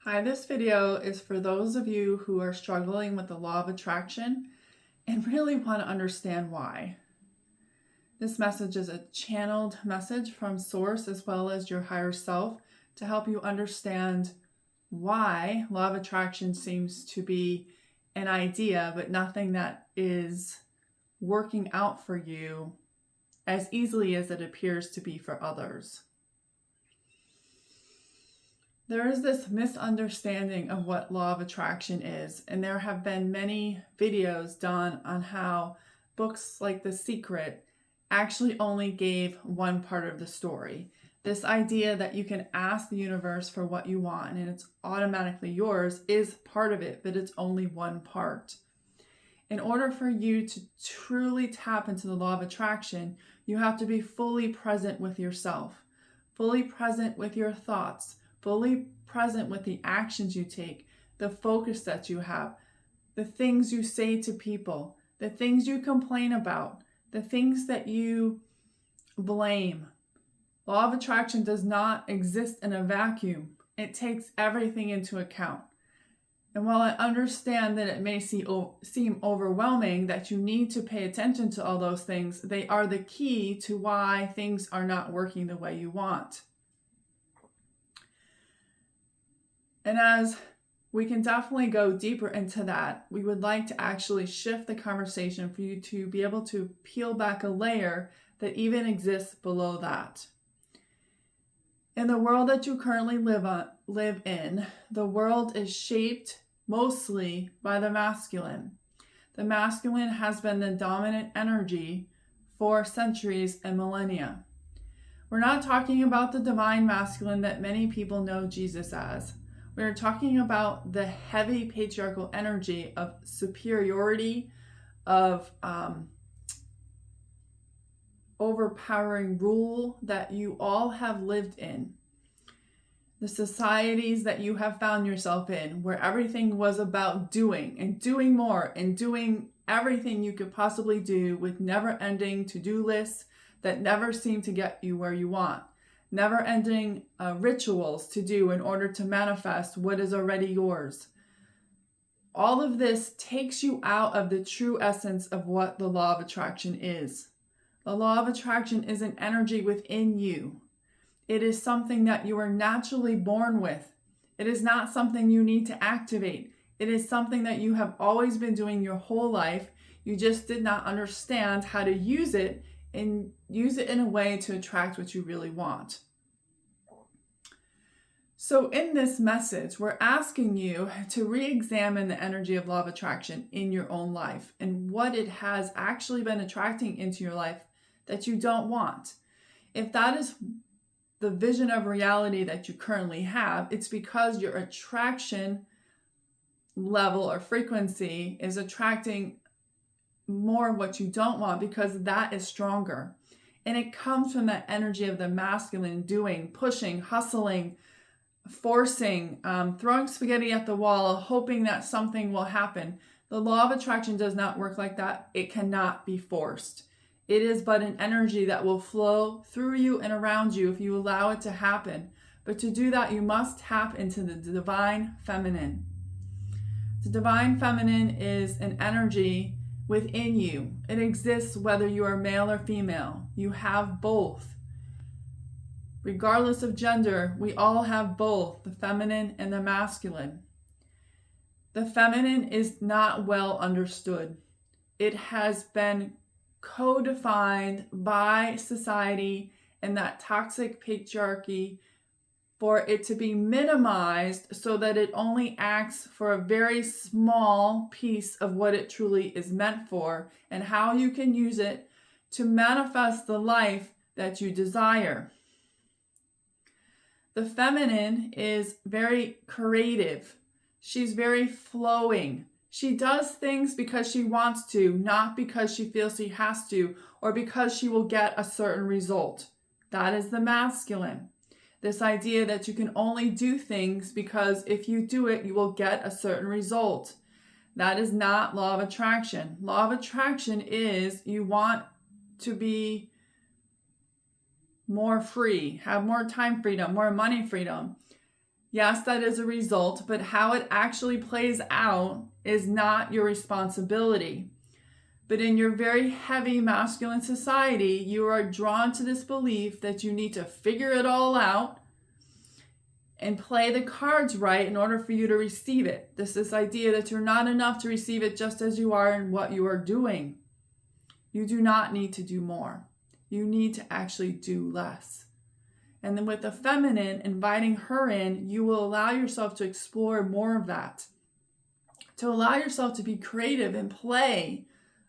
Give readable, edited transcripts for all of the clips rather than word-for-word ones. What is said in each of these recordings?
Hi, this video is for those of you who are struggling with the law of attraction and really want to understand why. This message is a channeled message from Source as well as your higher self to help you understand why law of attraction seems to be an idea, but nothing that is working out for you as easily as it appears to be for others. There is this misunderstanding of what law of attraction is, and there have been many videos done on how books like The Secret actually only gave one part of the story. This idea that you can ask the universe for what you want and it's automatically yours is part of it, but it's only one part. In order for you to truly tap into the law of attraction, you have to be fully present with yourself, fully present with your thoughts, fully present with the actions you take, the focus that you have, the things you say to people, the things you complain about, the things that you blame. Law of attraction does not exist in a vacuum. It takes everything into account. And while I understand that it may seem overwhelming, that you need to pay attention to all those things, they are the key to why things are not working the way you want. And as we can definitely go deeper into that, we would like to actually shift the conversation for you to be able to peel back a layer that even exists below that. In the world that you currently live in, the world is shaped mostly by the masculine. The masculine has been the dominant energy for centuries and millennia. We're not talking about the divine masculine that many people know Jesus as. We're talking about the heavy patriarchal energy of superiority, of overpowering rule that you all have lived in. The societies that you have found yourself in, where everything was about doing and doing more and doing everything you could possibly do with never-ending to-do lists that never seem to get you where you want. Never-ending rituals to do in order to manifest what is already yours. All of this takes you out of the true essence of what the law of attraction is. The law of attraction is an energy within you. It is something that you are naturally born with. It is not something you need to activate. It is something that you have always been doing your whole life. You just did not understand how to use it and use it in a way to attract what you really want. So in this message, we're asking you to re-examine the energy of law of attraction in your own life and what it has actually been attracting into your life that you don't want. If that is the vision of reality that you currently have, it's because your attraction level or frequency is attracting more of what you don't want because that is stronger. And it comes from that energy of the masculine doing, pushing, hustling, forcing, throwing spaghetti at the wall, hoping that something will happen. The law of attraction does not work like that. It cannot be forced. It is but an energy that will flow through you and around you if you allow it to happen. But to do that, you must tap into the divine feminine. The divine feminine is an energy within you. It exists whether you are male or female. You have both. Regardless of gender, we all have both, the feminine and the masculine. The feminine is not well understood. It has been co-defined by society and that toxic patriarchy for it to be minimized so that it only acts for a very small piece of what it truly is meant for and how you can use it to manifest the life that you desire. The feminine is very creative. She's very flowing. She does things because she wants to, not because she feels she has to, or because she will get a certain result. That is the masculine. This idea that you can only do things because if you do it, you will get a certain result. That is not law of attraction. Law of attraction is you want to be more free, have more time freedom, more money freedom. Yes, that is a result, but how it actually plays out is not your responsibility. But in your very heavy masculine society, you are drawn to this belief that you need to figure it all out and play the cards right in order for you to receive it. This idea that you're not enough to receive it just as you are in what you are doing. You do not need to do more. You need to actually do less. And then with the feminine, inviting her in, you will allow yourself to explore more of that. To allow yourself to be creative and play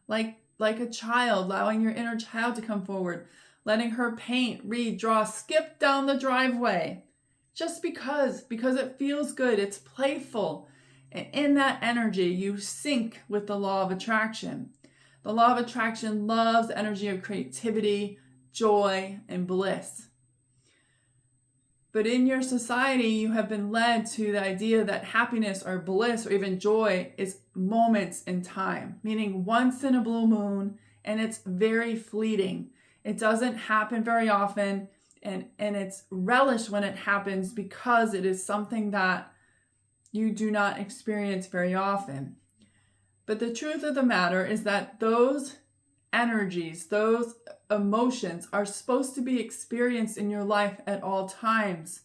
like a child, allowing your inner child to come forward, letting her paint, read, draw, skip down the driveway. Just because it feels good, it's playful. And in that energy, you sync with the law of attraction. The law of attraction loves the energy of creativity, joy, and bliss. But in your society, you have been led to the idea that happiness or bliss or even joy is moments in time, meaning once in a blue moon, and it's very fleeting. It doesn't happen very often, and it's relished when it happens because it is something that you do not experience very often. But the truth of the matter is that those energies, those emotions are supposed to be experienced in your life at all times.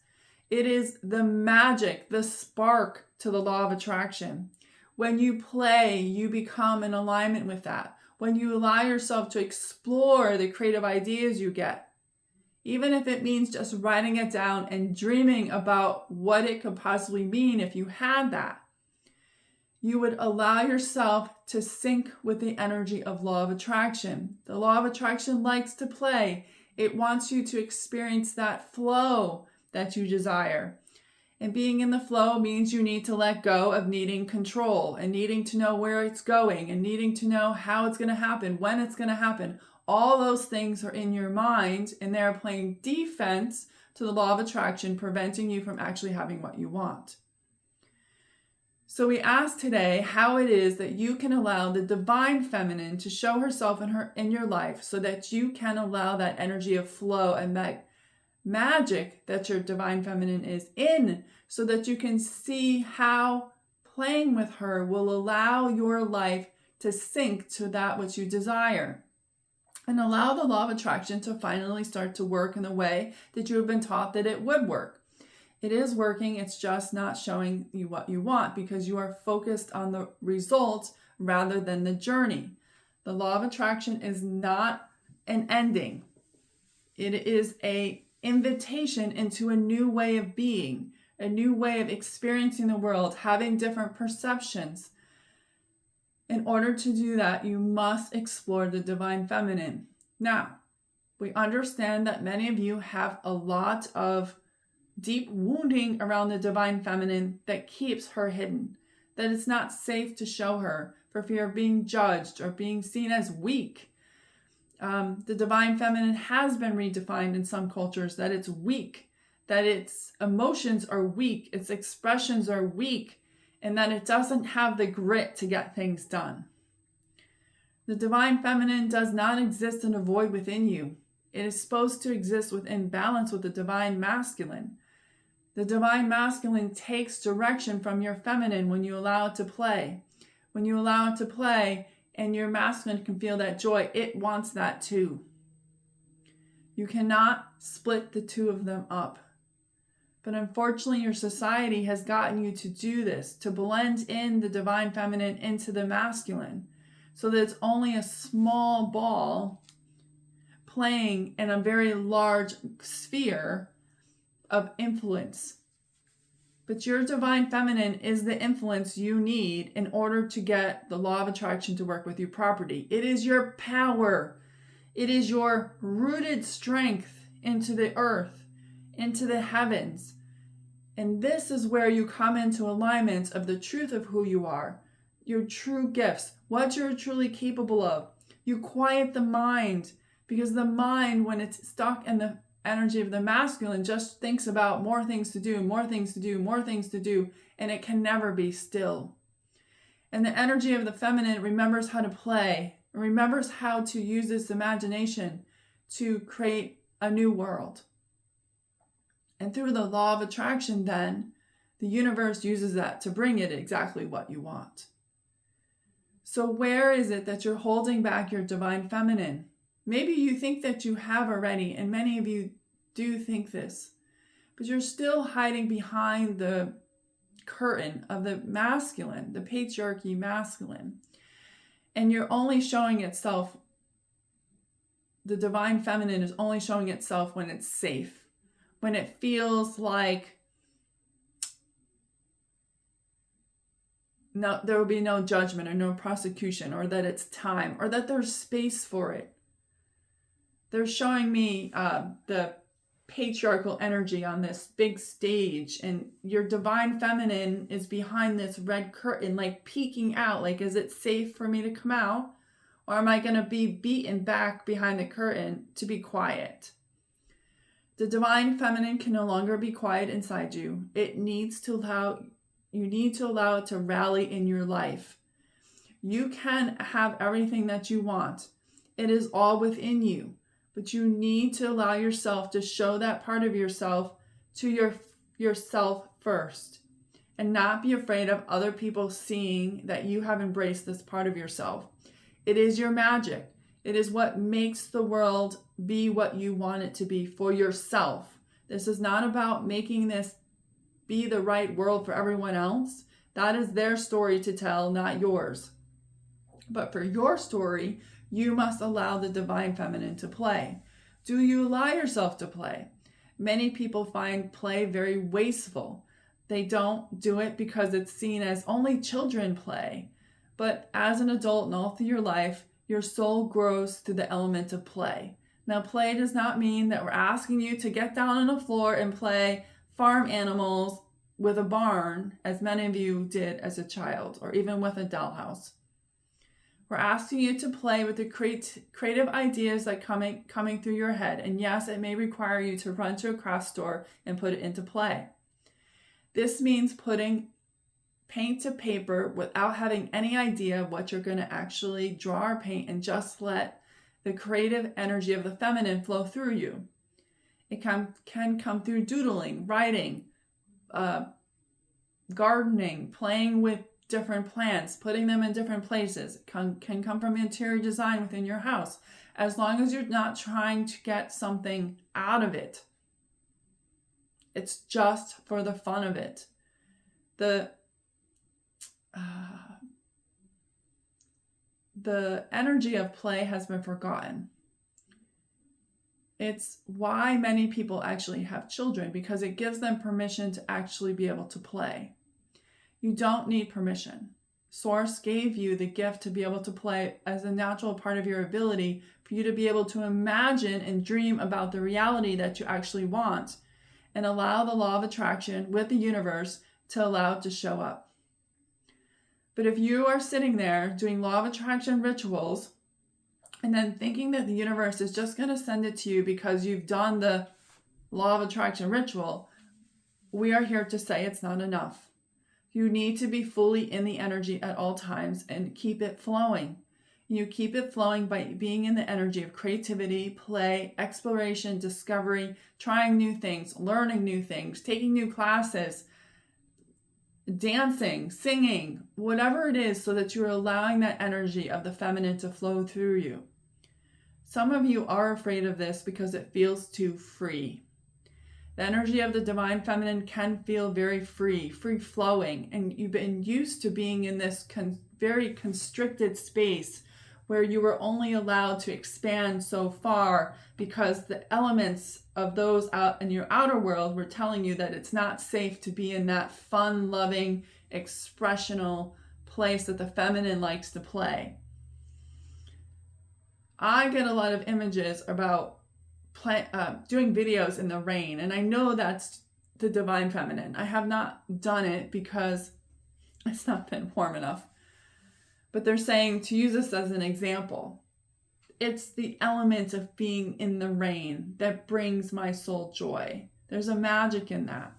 It is the magic, the spark to the law of attraction. When you play, you become in alignment with that. When you allow yourself to explore the creative ideas you get, even if it means just writing it down and dreaming about what it could possibly mean if you had that, you would allow yourself to sync with the energy of law of attraction. The law of attraction likes to play. It wants you to experience that flow that you desire. And being in the flow means you need to let go of needing control and needing to know where it's going and needing to know how it's going to happen, when it's going to happen. All those things are in your mind, and they're playing defense to the law of attraction, preventing you from actually having what you want. So we ask today how it is that you can allow the divine feminine to show herself in your life so that you can allow that energy of flow and that magic that your divine feminine is in, so that you can see how playing with her will allow your life to sync to that which you desire. And allow the law of attraction to finally start to work in the way that you have been taught that it would work. It is working, it's just not showing you what you want because you are focused on the results rather than the journey. The law of attraction is not an ending. It is an invitation into a new way of being, a new way of experiencing the world, having different perceptions. In order to do that, you must explore the divine feminine. Now, we understand that many of you have a lot of deep wounding around the divine feminine that keeps her hidden, that it's not safe to show her for fear of being judged or being seen as weak. The divine feminine has been redefined in some cultures that it's weak, that its emotions are weak, its expressions are weak, and that it doesn't have the grit to get things done. The divine feminine does not exist in a void within you. It is supposed to exist within balance with the divine masculine. The divine masculine takes direction from your feminine when you allow it to play. When you allow it to play and your masculine can feel that joy, it wants that too. You cannot split the two of them up. But unfortunately, your society has gotten you to do this, to blend in the divine feminine into the masculine, so that it's only a small ball playing in a very large sphere of influence. But your divine feminine is the influence you need in order to get the law of attraction to work with you properly. It is your power. It is your rooted strength into the earth, into the heavens. And this is where you come into alignment of the truth of who you are, your true gifts, what you're truly capable of. You quiet the mind, because the mind, when it's stuck in the energy of the masculine, just thinks about more things to do, more things to do, more things to do, and it can never be still. And the energy of the feminine remembers how to play, remembers how to use this imagination to create a new world. And through the law of attraction, then, the universe uses that to bring it exactly what you want. So where is it that you're holding back your divine feminine? Maybe you think that you have already, and many of you do think this, but you're still hiding behind the curtain of the masculine, the patriarchy masculine. And you're only showing itself, the divine feminine is only showing itself when it's safe, when it feels like no, there will be no judgment or no prosecution, or that it's time, or that there's space for it. They're showing me the patriarchal energy on this big stage, and your divine feminine is behind this red curtain, like peeking out, like, is it safe for me to come out? Or am I going to be beaten back behind the curtain to be quiet? The divine feminine can no longer be quiet inside you. It needs to allow, you need to allow it to rally in your life. You can have everything that you want. It is all within you. But you need to allow yourself to show that part of yourself to yourself first, and not be afraid of other people seeing that you have embraced this part of yourself. It is your magic. It is what makes the world be what you want it to be for yourself. This is not about making this be the right world for everyone else. That is their story to tell, not yours. But for your story, you must allow the divine feminine to play. Do you allow yourself to play? Many people find play very wasteful. They don't do it because it's seen as only children play. But as an adult and all through your life, your soul grows through the element of play. Now, play does not mean that we're asking you to get down on the floor and play farm animals with a barn, as many of you did as a child, or even with a dollhouse. We're asking you to play with the creative ideas that coming through your head. And yes, it may require you to run to a craft store and put it into play. This means putting paint to paper without having any idea of what you're going to actually draw or paint, and just let the creative energy of the feminine flow through you. It can come through doodling, writing, gardening, playing with different plants, putting them in different places. It can come from interior design within your house, as long as you're not trying to get something out of it. It's just for the fun of it. The energy of play has been forgotten. It's why many people actually have children, because it gives them permission to actually be able to play. You don't need permission. Source gave you the gift to be able to play as a natural part of your ability, for you to be able to imagine and dream about the reality that you actually want, and allow the law of attraction with the universe to allow it to show up. But if you are sitting there doing law of attraction rituals and then thinking that the universe is just going to send it to you because you've done the law of attraction ritual, we are here to say it's not enough. You need to be fully in the energy at all times and keep it flowing. You keep it flowing by being in the energy of creativity, play, exploration, discovery, trying new things, learning new things, taking new classes, dancing, singing, whatever it is, so that you're allowing that energy of the feminine to flow through you. Some of you are afraid of this because it feels too free. The energy of the divine feminine can feel very free-flowing, and you've been used to being in this very constricted space where you were only allowed to expand so far because the elements of those out in your outer world were telling you that it's not safe to be in that fun-loving, expressional place that the feminine likes to play. I get a lot of images about doing videos in the rain, and I know that's the divine feminine. I have not done it because it's not been warm enough, but they're saying to use this as an example. It's the element of being in the rain that brings my soul joy. There's a magic in that,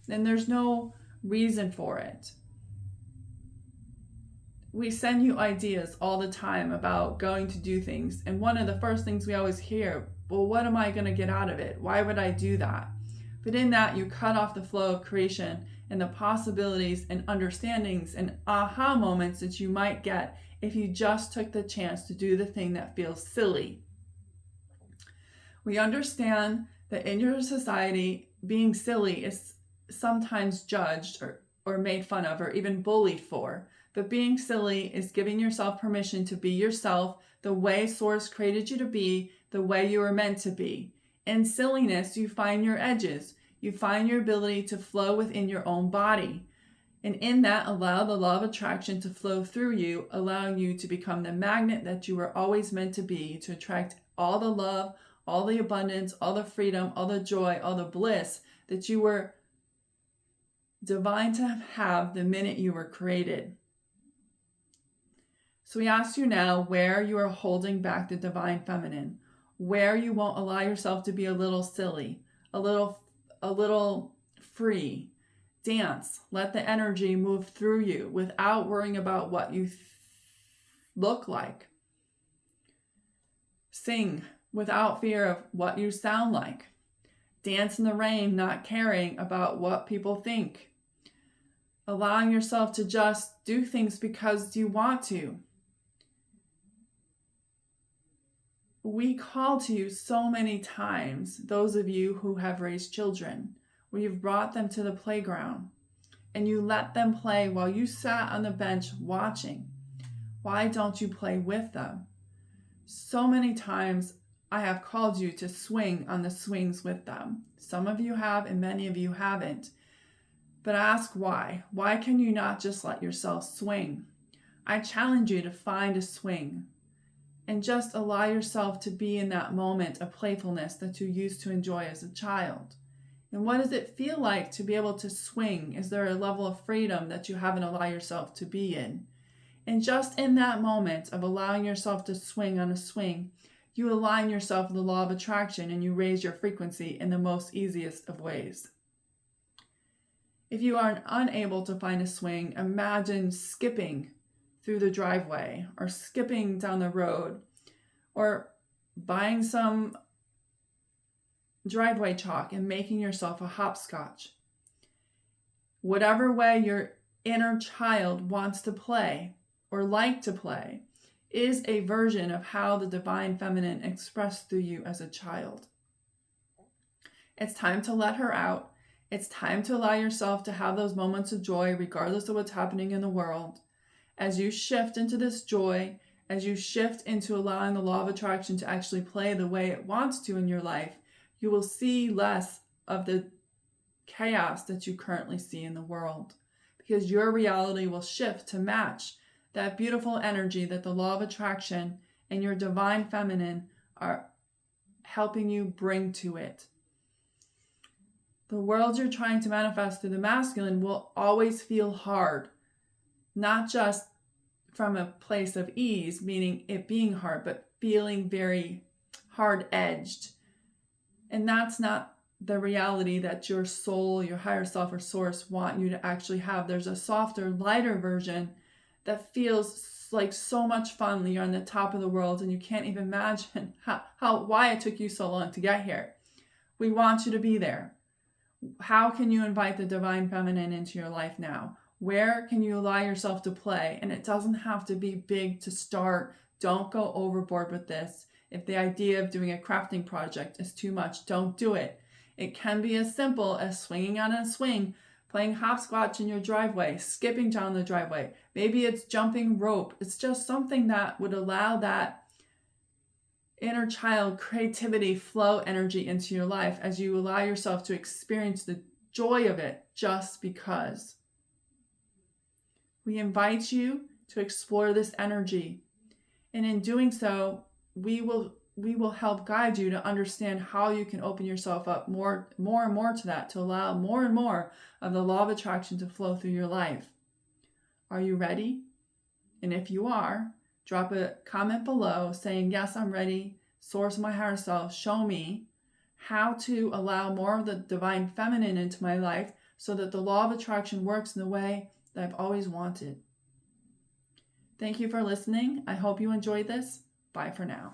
and there's no reason for it. We send you ideas all the time about going to do things, and one of the first things we always hear, well, what am I going to get out of it? Why would I do that? But in that, you cut off the flow of creation and the possibilities and understandings and aha moments that you might get if you just took the chance to do the thing that feels silly. We understand that in your society, being silly is sometimes judged or made fun of or even bullied for. But being silly is giving yourself permission to be yourself the way Source created you to be, the way you were meant to be. In silliness, you find your edges. You find your ability to flow within your own body. And in that, allow the law of attraction to flow through you, allowing you to become the magnet that you were always meant to be, to attract all the love, all the abundance, all the freedom, all the joy, all the bliss that you were divine to have the minute you were created. So we ask you now where you are holding back the divine feminine, where you won't allow yourself to be a little silly, a little free. Dance. Let the energy move through you without worrying about what you look like. Sing without fear of what you sound like. Dance in the rain, not caring about what people think. Allowing yourself to just do things because you want to. We call to you so many times, those of you who have raised children, where you've brought them to the playground and you let them play while you sat on the bench watching. Why don't you play with them? So many times I have called you to swing on the swings with them. Some of you have and many of you haven't. But ask why. Why can you not just let yourself swing? I challenge you to find a swing and just allow yourself to be in that moment of playfulness that you used to enjoy as a child. And what does it feel like to be able to swing? Is there a level of freedom that you haven't allowed yourself to be in? And just in that moment of allowing yourself to swing on a swing, you align yourself with the law of attraction and you raise your frequency in the most easiest of ways. If you are unable to find a swing, imagine skipping through the driveway or skipping down the road or buying some driveway chalk and making yourself a hopscotch. Whatever way your inner child wants to play or like to play is a version of how the divine feminine expressed through you as a child. It's time to let her out. It's time to allow yourself to have those moments of joy regardless of what's happening in the world. As you shift into this joy, as you shift into allowing the law of attraction to actually play the way it wants to in your life, you will see less of the chaos that you currently see in the world, because your reality will shift to match that beautiful energy that the law of attraction and your divine feminine are helping you bring to it. The world you're trying to manifest through the masculine will always feel hard, not just from a place of ease, meaning it being hard, but feeling very hard-edged. And that's not the reality that your soul, your higher self or source want you to actually have. There's a softer, lighter version that feels like so much fun when you're on the top of the world and you can't even imagine why it took you so long to get here. We want you to be there. How can you invite the divine feminine into your life now? Where can you allow yourself to play? And it doesn't have to be big to start. Don't go overboard with this. If the idea of doing a crafting project is too much, don't do it. It can be as simple as swinging on a swing, playing hopscotch in your driveway, skipping down the driveway. Maybe it's jumping rope. It's just something that would allow that inner child creativity flow energy into your life as you allow yourself to experience the joy of it just because. We invite you to explore this energy. And in doing so, we will help guide you to understand how you can open yourself up more and more to that, to allow more and more of the law of attraction to flow through your life. Are you ready? And if you are, drop a comment below saying, yes, I'm ready. Source of my higher self, show me how to allow more of the divine feminine into my life so that the law of attraction works in the way that I've always wanted. Thank you for listening. I hope you enjoyed this. Bye for now.